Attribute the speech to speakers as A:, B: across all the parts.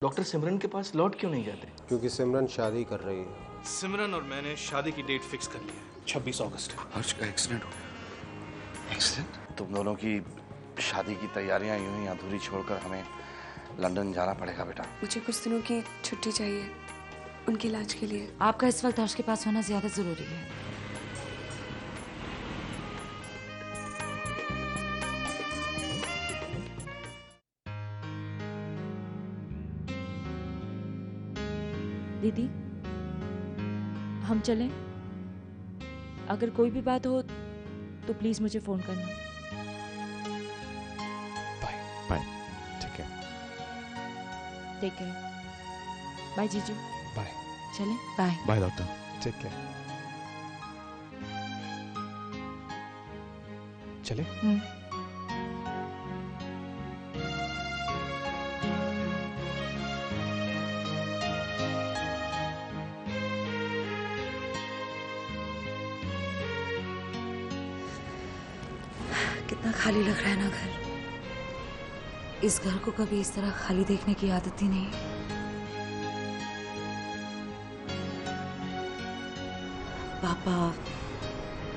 A: Doctor सिमरन के पास लौट क्यों नहीं जाते?
B: क्योंकि सिमरन शादी कर रही है।
A: सिमरन और मैंने शादी की डेट फिक्स कर ली है, 26 अगस्त।
C: हर्ष का एक्सीडेंट हो गया। एक्सीडेंट? तुम दोनों की शादी की तैयारियां यूं ही अधूरी छोड़कर हमें लंदन जाना पड़ेगा बेटा।
D: मुझे कुछ दिनों की छुट्टी चाहिए उनके इलाज के लिए।
E: आपका इस वक्त हर्ष के पास होना ज्यादा जरूरी है। दीदी, हम चलें? अगर कोई भी बात हो तो प्लीज मुझे फोन करना।
F: Bye bye. ठीक है,
E: टेक केयर। बाय जीजू।
F: बाय।
E: चलें? Bye.
F: Bye doctor, take care. चले?
D: कितना खाली लग रहा है ना घर। इस घर को कभी इस तरह खाली देखने की आदत ही नहीं। पापा,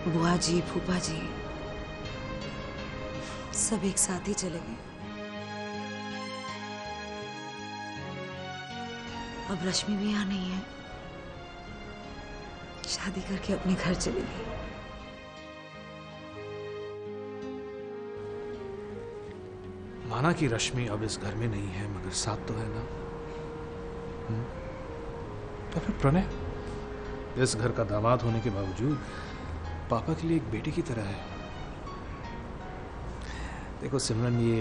D: बुआ जी, फूफा जी सब एक साथ ही चले गए। अब रश्मि भी यहाँ नहीं है, शादी करके अपने घर चली गई।
A: माना कि रश्मि अब इस घर में नहीं है, मगर साथ तो है ना। तो फिर प्रणय इस घर का दामाद होने के बावजूद पापा के लिए एक बेटे की तरह है। देखो सिमरन, ये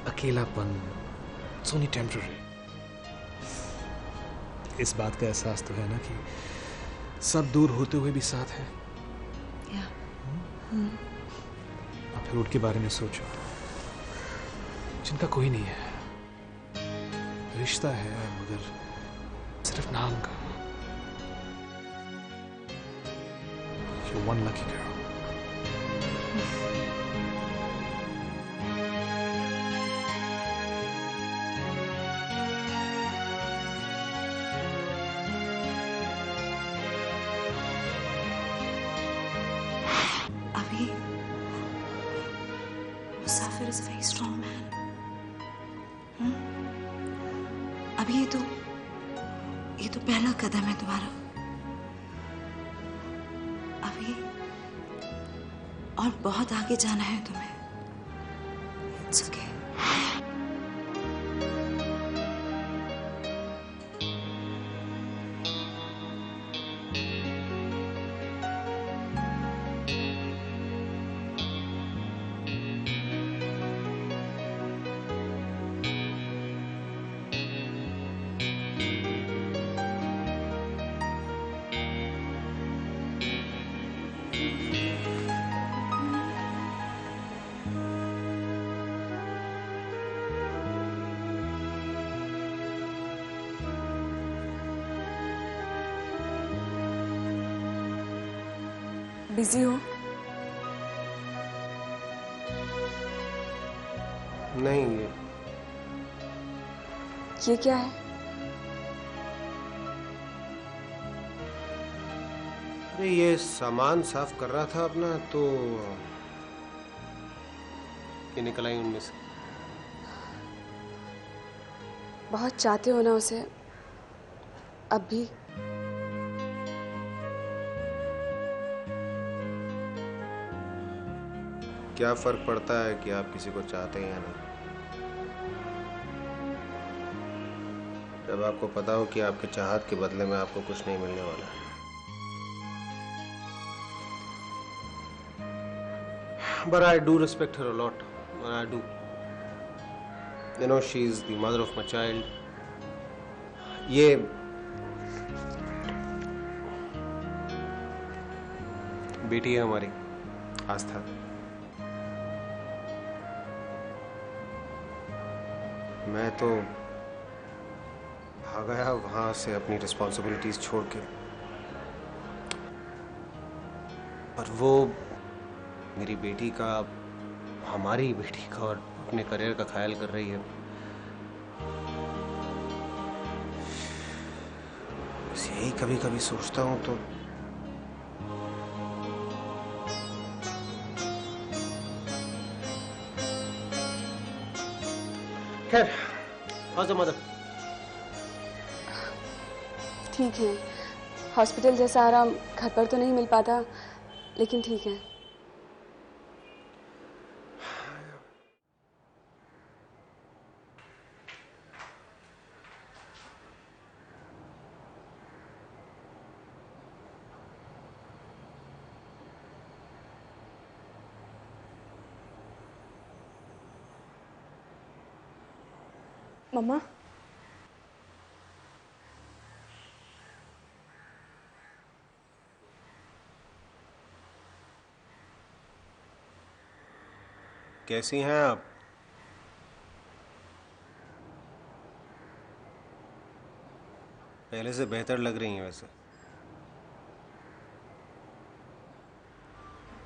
A: अकेलापन सोनी टेम्पररी। इस बात का एहसास तो है ना कि सब दूर होते हुए भी साथ है। अब फिर उनके बारे में सोचो, जिनका कोई नहीं है, रिश्ता है मगर सिर्फ नाम का। You're one lucky girl.
D: अभी मुसाफिर is a very strong man. अभी ये तो पहला कदम है तुम्हारा। अभी और बहुत आगे जाना है तुम्हें। It's okay. बिजी हो?
B: नहीं,
D: ये क्या है?
B: अरे ये सामान साफ कर रहा था अपना, तो ये निकल आई उनमें से।
D: बहुत चाहते हो ना उसे अब भी?
B: क्या फर्क पड़ता है कि आप किसी को चाहते हैं या नहीं, जब आपको पता हो कि आपके चाहत के बदले में आपको कुछ नहीं मिलने वाला है। But I do respect her a lot. I do. You know, she is the mother of my child. ये बेटी है हमारी, आस्था। मैं तो भाग गया वहां से अपनी रिस्पॉन्सिबिलिटीज छोड़ के, पर वो मेरी बेटी का, हमारी बेटी का और अपने करियर का ख्याल कर रही है। बस यही कभी कभी सोचता हूँ तो खैर, how's the mother?
G: ठीक है। हॉस्पिटल जैसा आराम घर पर तो नहीं मिल पाता, लेकिन ठीक है। मम्मा,
B: कैसी हैं आप? पहले से बेहतर लग रही हैं वैसे।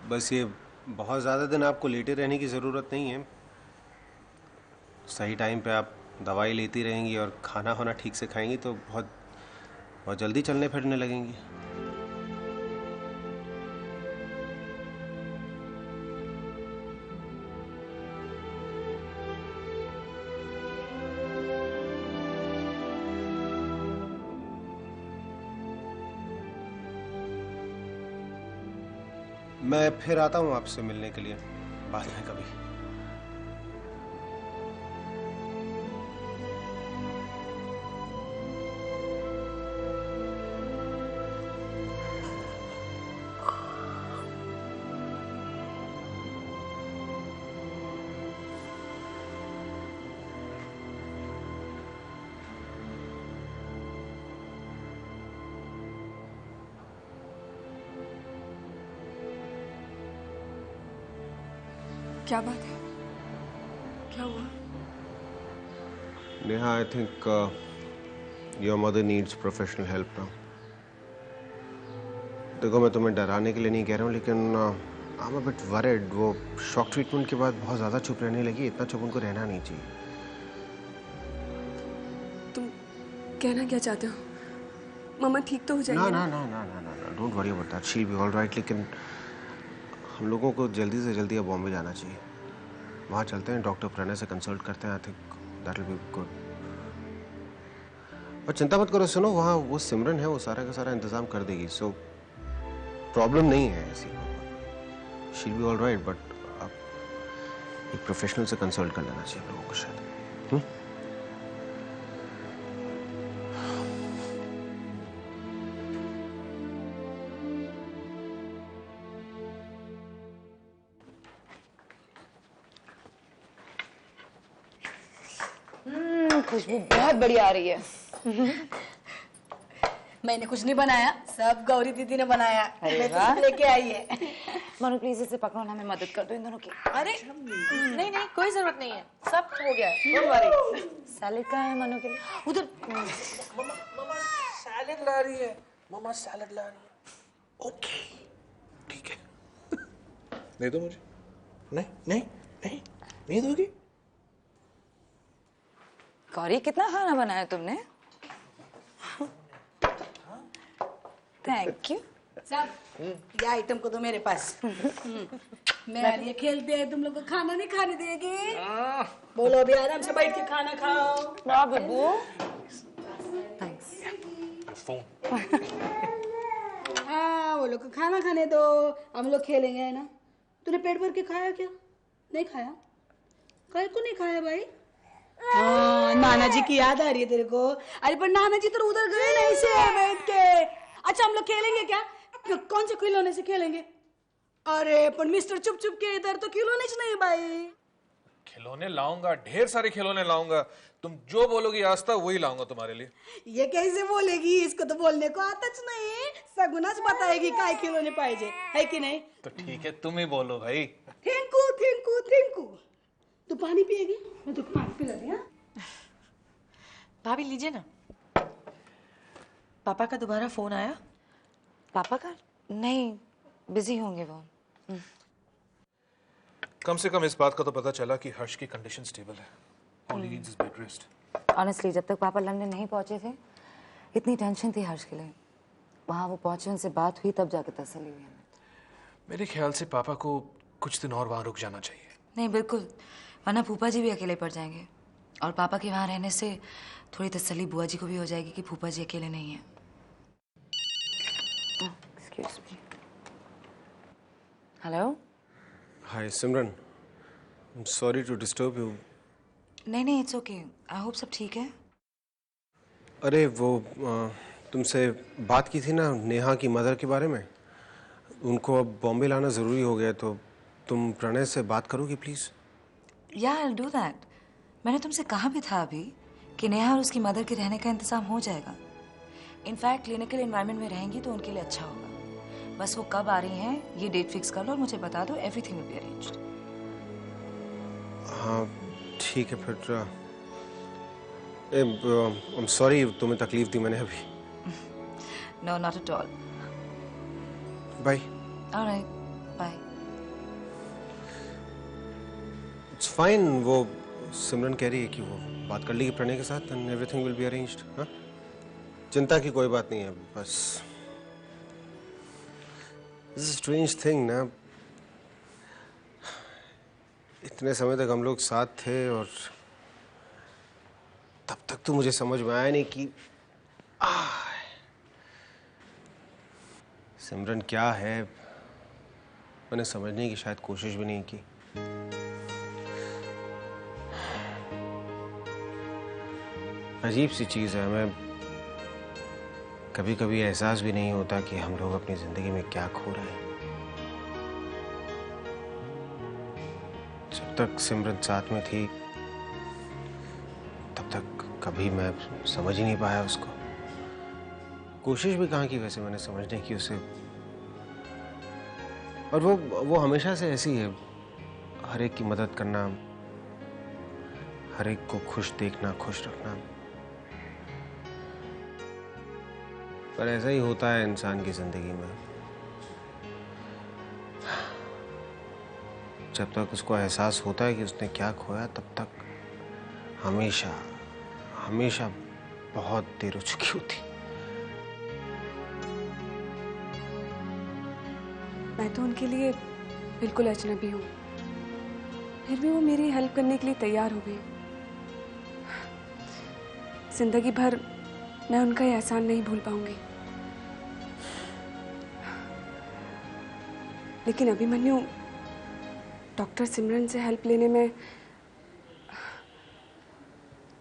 B: बस ये बहुत ज़्यादा दिन आपको लेटे रहने की ज़रूरत नहीं है। सही टाइम पे आप दवाई लेती रहेंगी और खाना वाना ठीक से खाएंगी तो बहुत बहुत जल्दी चलने फिरने लगेंगी। मैं फिर आता हूँ आपसे मिलने के लिए बाद में कभी।
G: क्या बात है? क्या हुआ?
B: Neha, I think your mother needs professional help now. देखो, मैं तुम्हें डराने के लिए नहीं कह रहा हूँ, लेकिन I'm a bit worried. वो शॉक ट्रीटमेंट के बाद बहुत ज़्यादा चुप रहने लगी। इतना चुप उनको रहना नहीं चाहिए।
G: तुम कहना क्या चाहते हो? मम्मा ठीक तो हो जाएगी?
B: ना ना ना ना ना ना ना, don't worry about that, she will be all right. लेकिन हम लोगों को जल्दी से जल्दी अब बॉम्बे जाना चाहिए। वहाँ चलते हैं, डॉक्टर प्रणय से कंसल्ट करते हैं। I think that will be good. और चिंता मत करो, सुनो, वहाँ वो सिमरन है, वो सारा का सारा इंतजाम कर देगी। सो प्रॉब्लम नहीं है ऐसी। She will be all right, but आप एक प्रोफेशनल से कंसल्ट कर लेना चाहिए लोगों को शायद।
H: खुशबू बहुत बढ़िया आ रही है।
I: मैंने कुछ नहीं बनाया, सब गौरी दीदी ने बनाया।
H: अरे
I: मैं
H: वाह।
I: तो लेके आई है।
H: मनु प्लीज इसे पकड़ो ना, मैं मदद कर दूं इन दोनों की।
I: अरे नहीं नहीं, कोई जरूरत नहीं है, सब हो गया है, डोंट वरी।
H: सैलेड कहाँ है मनु के लिए? उधर।
A: मम्मा सैलेड ला रही है। मम्मा सैलेड ला रही है। ओके, ठीक है। दे दो मुझे। नहीं नहीं नहीं, नहीं दोगी?
H: गौरी, कितना खाना बनाया तुमने? Thank you.
I: सब ये आइटम को दो मेरे पास। मैं ये खेलते हैं, तुम लोग को खाना नहीं खाने देगी। बोलो अभी आराम से बैठ के खाना खाओ।
H: वाह बब्बू।
A: फोन।
I: हाँ, वो लोग को खाना खाने दो, हम लोग खेलेंगे, है ना? तूने पेट भर के खाया क्या? नहीं खाया? कल को नहीं खाया भाई? हाँ, नाना जी की याद आ रही है तेरे को? अरे पर नाना जी तो उधर गए ना, ऐसे बैठ के। अच्छा, हम लोग खेलेंगे क्या? कौन से खिलौने से खेलेंगे? अरे पर मिस्टर चुप चुप के इधर तो खिलौने नहीं भाई।
A: खिलौने लाऊंगा, ढेर सारे खिलौने लाऊंगा। तुम जो बोलोगी आस्था वही लाऊंगा तुम्हारे लिए।
I: ये कैसे बोलेगी? इसको तो बोलने को आताच नहीं, सगुनाच बताएगी काय खिलौने पाहिजे, है कि नहीं?
A: तो ठीक है, तुम ही बोलो भाई।
I: थिंकू थिंकू थिंकू, तू पानी पिएगी? मैं तो पानी पिला दिया।
J: भाभी लीजिए ना। पापा का दोबारा फोन आया?
H: पापा का? नहीं, बिजी होंगे वो।
A: कम से कम इस बात का तो पता चला कि हर्ष की कंडीशन स्टेबल है। All he needs is bed rest.
H: Honestly जब तक पापा लंदन नहीं पहुंचे थे, इतनी टेंशन थी हर्ष के लिए। वहाँ वो पहुंचे, उनसे बात हुई, तब जाके तसल्ली हुई हमें।
A: मेरे ख्याल से पापा को कुछ दिन और वहाँ रुक जाना चाहिए।
D: नहीं बिल्कुल, वरना फूफा जी भी अकेले पड़ जाएंगे, और पापा के वहाँ रहने से थोड़ी तसल्ली बुआ जी को भी हो जाएगी कि फूफा जी अकेले नहीं है।
H: Excuse me. Hello.
B: Hi Simran, I am sorry to disturb you.
D: नहीं नहीं, इट्स ओके, आई होप सब ठीक है।
B: अरे वो तुमसे बात की थी ना नेहा की मदर के बारे में, उनको अब बॉम्बे लाना ज़रूरी हो गया, तो तुम प्रणय से बात करोगी प्लीज़?
D: या आई विल डू दैट। मैंने तुमसे कहा भी था अभी कि नेहा और उसकी मदर के रहने का इंतजाम हो जाएगा। इनफैक्ट क्लिनिकल एनवायरनमेंट में रहेंगी तो उनके लिए अच्छा होगा। बस वो कब आ रही हैं ये डेट फिक्स कर लो और मुझे बता दो, एवरीथिंग विल बी अरेंज्ड।
B: हाँ ठीक है फिर। आई एम सॉरी तुम्हें तकलीफ दी मैंने अभी।
D: No not at all.
B: Bye.
D: Alright, bye.
B: It's fine. वो सिमरन कह रही है कि वो बात कर लेगी प्रणय के साथ and everything will be arranged. हाँ, चिंता की कोई बात नहीं है। बस दिस स्ट्रेंज थिंग ना, इतने समय तक हम लोग साथ थे और तब तक तो मुझे समझ में आया नहीं कि सिमरन क्या है। मैंने समझने की शायद कोशिश भी नहीं की। अजीब सी चीज है, मैं कभी कभी एहसास भी नहीं होता कि हम लोग अपनी जिंदगी में क्या खो रहे हैं। जब तक सिमरन साथ में थी तब तक कभी मैं समझ ही नहीं पाया उसको। कोशिश भी कहाँ की वैसे मैंने समझने की उसे। और वो हमेशा से ऐसी है, हर एक की मदद करना, हर एक को खुश देखना, खुश रखना। पर ऐसा ही होता है इंसान की जिंदगी में। जब तक उसको एहसास होता है कि उसने क्या खोया, तब तक हमेशा हमेशा बहुत देर हो चुकी होती।
G: मैं तो उनके लिए बिल्कुल अजनबी हूँ, फिर भी वो मेरी हेल्प करने के लिए तैयार हो गई। जिंदगी भर मैं उनका ये एहसान नहीं भूल पाऊंगी। लेकिन अभिमन्यु, डॉक्टर सिमरन से हेल्प लेने में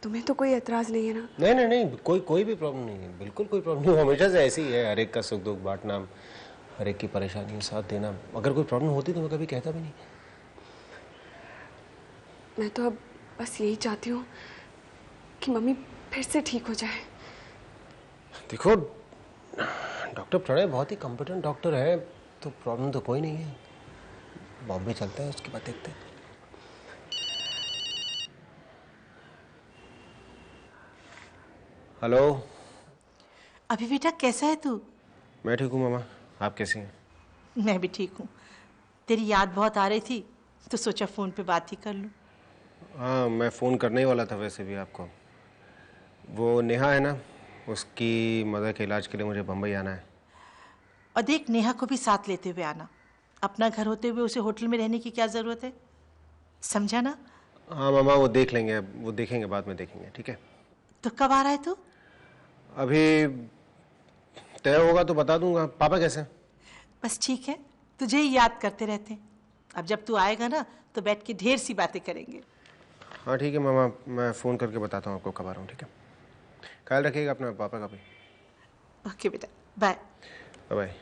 G: तुम्हें तो कोई एतराज नहीं है ना?
B: नहीं नहीं नहीं, कोई भी प्रॉब्लम नहीं है, बिल्कुल कोई प्रॉब्लम नहीं। हमेशा से ऐसी ही है, हर एक का सुख दुख बांटना, हर एक की परेशानी में साथ देना। अगर कोई प्रॉब्लम होती तो मैं कभी कहता भी नहीं।
G: मैं तो अब बस यही चाहती हूँ कि मम्मी फिर से ठीक हो जाए।
B: देखो, डॉक्टर प्रणय बहुत ही कॉम्पिटेंट डॉक्टर है, तो प्रॉब्लम तो कोई नहीं है। बॉम्बे चलता है, उसके बाद देखते हैं। हेलो।
J: अभी बेटा कैसा है तू?
B: मैं ठीक हूँ मामा, आप कैसी हैं?
J: मैं भी ठीक हूँ। तेरी याद बहुत आ रही थी तो सोचा फ़ोन पे बात ही कर लूँ।
B: हाँ, मैं फ़ोन करने ही वाला था वैसे भी आपको। वो नेहा है ना, उसकी मदर के इलाज के लिए मुझे बम्बई आना है।
J: और देख, नेहा को भी साथ लेते हुए आना। अपना घर होते हुए उसे होटल में रहने की क्या ज़रूरत है, समझा ना?
B: हाँ मामा, वो देख लेंगे, वो देखेंगे, बाद में देखेंगे, ठीक है?
J: तो कब आ रहा है तू?
B: अभी तय होगा तो बता दूंगा। पापा कैसे हैं?
J: बस ठीक है, तुझे ही याद करते रहते हैं। अब जब तू आएगा ना तो बैठ के ढेर सी बातें करेंगे।
B: हाँ ठीक है मामा, मैं फ़ोन करके बताता हूँ आपको कब आ रहा हूँ, ठीक है? ख्याल रखिएगा अपना पापा का भी।
J: ओके बेटा, बाय।
B: बाय।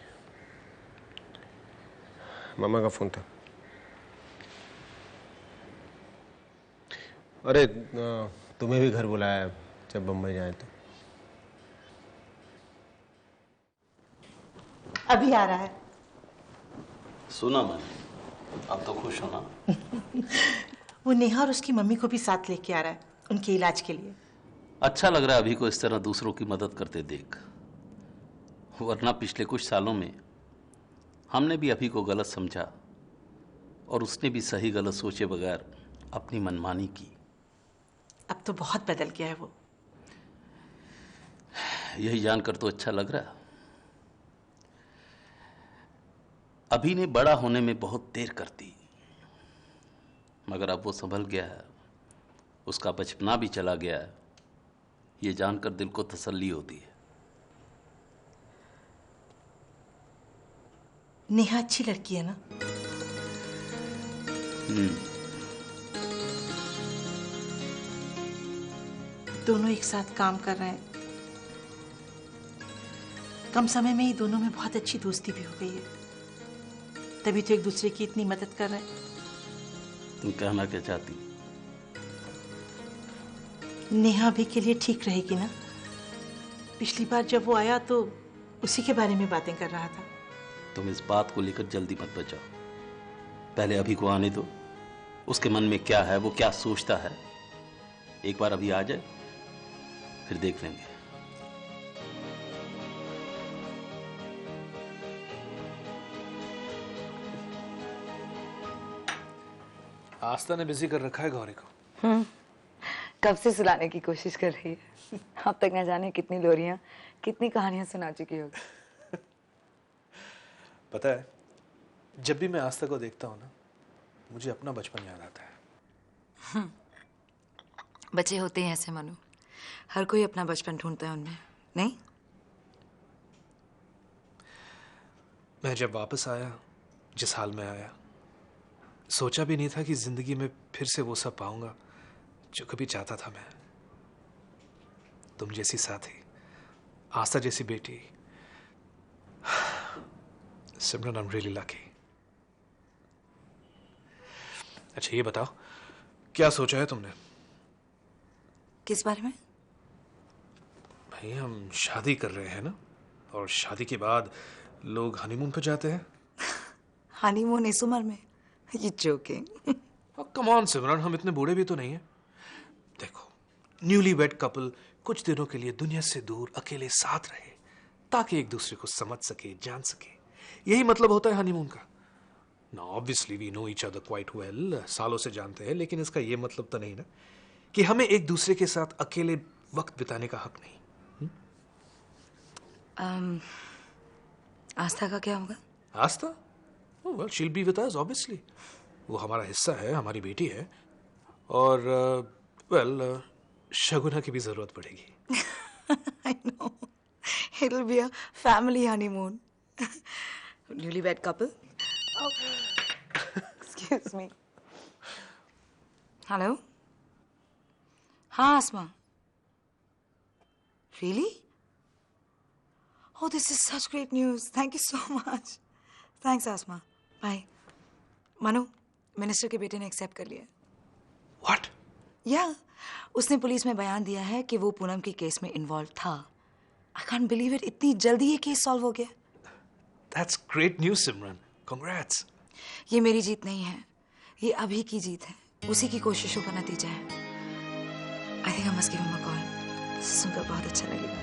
B: मामा का फ़ोन था। अरे तुम्हें भी घर बुलाया है जब बम्बई जाए तो।
J: अभी आ रहा है।
C: सुना मैंने, अब तो खुश हो ना?
J: वो नेहा और उसकी मम्मी को भी साथ लेके आ रहा है उनके इलाज के लिए।
K: अच्छा लग रहा है अभी को इस तरह दूसरों की मदद करते देख, वरना पिछले कुछ सालों में हमने भी अभी को गलत समझा और उसने भी सही गलत सोचे बगैर अपनी मनमानी की।
J: अब तो बहुत बदल गया है वो।
K: यही जानकर तो अच्छा लग रहा। अभी ने बड़ा होने में बहुत देर कर दी, मगर अब वो संभल गया है, उसका बचपना भी चला गया है, ये जानकर दिल को तसल्ली होती है।
J: नेहा अच्छी लड़की है ना? दोनों एक साथ काम कर रहे हैं, कम समय में ही दोनों में बहुत अच्छी दोस्ती भी हो गई है, तभी तो एक दूसरे की इतनी मदद कर रहे हैं।
K: तुम कहना क्या चाहती?
J: नेहा भी के लिए ठीक रहेगी ना? पिछली बार जब वो आया तो उसी के बारे में बातें कर रहा था।
K: तुम इस बात को लेकर जल्दी मत बचाओ, पहले अभी को आने दो, उसके मन में क्या है, वो क्या सोचता है। एक बार अभी आ जाए, फिर देख लेंगे।
A: आस्था ने बिजी कर रखा है गौरी को।
H: कब से सुलाने की कोशिश कर रही है। अब तक न जाने कितनी लोरियां, कितनी कहानियां सुना चुकी होगी।
A: पता है, जब भी मैं आस्था को देखता हूँ ना, मुझे अपना बचपन याद आता है।
D: बच्चे होते हैं ऐसे मनु, हर कोई अपना बचपन ढूंढता है उनमें, नहीं?
A: मैं जब वापस आया, जिस हाल में आया, सोचा भी नहीं था कि जिंदगी में फिर से वो सब पाऊंगा जो कभी चाहता था मैं। तुम जैसी साथी, आस्था जैसी बेटी। सिमरन, आई एम रियली लकी। अच्छा ये बताओ, क्या सोचा है तुमने?
D: किस बारे में?
A: भाई हम शादी कर रहे हैं ना, और शादी के बाद लोग हनीमून पे जाते हैं।
D: हनीमून इस उम्र में? ये जोकिंग।
A: कम ऑन सिमरन, हम इतने बूढ़े भी तो नहीं है। देखो, न्यूली वेड कपल कुछ दिनों के लिए दुनिया से दूर अकेले साथ रहे, ताकि एक दूसरे को समझ सके, जान सके। यही मतलब होता है हनीमून का। Now obviously we know each other quite well, सालों से जानते हैं, लेकिन इसका ये मतलब तो नहीं ना कि हमें एक दूसरे के साथ अकेले वक्त बिताने का हक नहीं।
D: आस्था का क्या होगा?
A: आस्था? well, she'll be with us obviously. वो हमारा हिस्सा है, हमारी बेटी है, और शगुना की भी जरूरत पड़ेगी।
D: I know. It'll be a family honeymoon. Newlywed couple. Oh. Excuse me. Hello? हाँ आसमा. Really? Oh, this is such great news. Thank you so much. Thanks, Asma. Bye. Manu, minister के बेटे ने एक्सेप्ट कर लिया।
A: What?
D: Yeah. उसने police में बयान दिया है कि वो पूनम के केस में इन्वॉल्व था। I can't believe it. इतनी जल्दी ये केस सॉल्व हो गया।
A: That's great news, Simran. Congrats.
D: ये मेरी जीत नहीं है, ये अभी की जीत है, उसी की कोशिशों का नतीजा है। I think I must give him a call. सुनकर बहुत अच्छा लगेगा।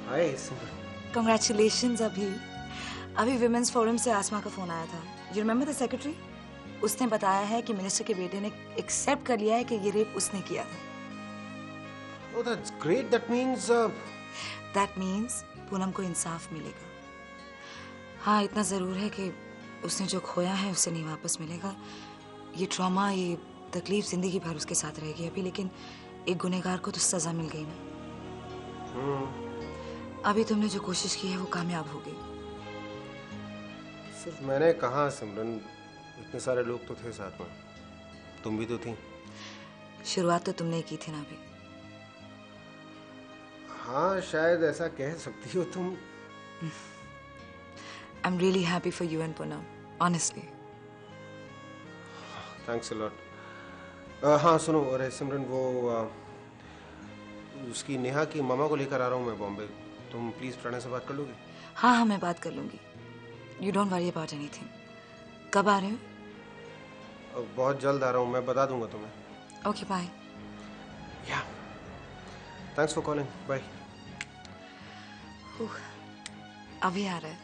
B: हाय सिमरन।
D: Congratulations अभी विमेंस फोरम से आसमा का फोन आया था। You remember the secretary? उसने बताया है कि मिनिस्टर के बेटे ने एक्सेप्ट कर लिया है कि ये रेप उसने किया था।
B: Oh, that's great. That means
D: Poonam को इंसाफ मिलेगा। हाँ, इतना जरूर है कि उसने जो खोया है उससे नहीं वापस मिलेगा। ये ट्रॉमा, ये तकलीफ जिंदगी भर उसके साथ रहेगी अभी, लेकिन एक गुनहगार को तो सजा मिल गई ना। अभी तुमने जो कोशिश की है वो कामयाब हो गई।
B: सिर्फ मैंने कहा सिमरन, इतने सारे लोग तो थे साथ में, तुम भी तो थी।
D: शुरुआत तो तुमने की थी ना अभी।
B: हाँ, शायद ऐसा कह सकती हो तुम।
D: I'm really happy for you and Poonam, honestly.
B: Thanks a lot. हाँ सुनो, अरे सिमरन, वो उसकी नेहा की मामा को लेकर आ रहा हूँ मैं बॉम्बे। तुम प्लीज प्रणय से बात कर लोगे?
D: हाँ, मैं बात कर लूंगी। You don't worry about anything. कब आ रहे हो?
B: बहुत जल्द आ रहा हूँ, मैं बता दूंगा तुम्हें।
D: Okay, bye.
B: Yeah. Thanks for calling. Bye.
D: अभी आ रहा है।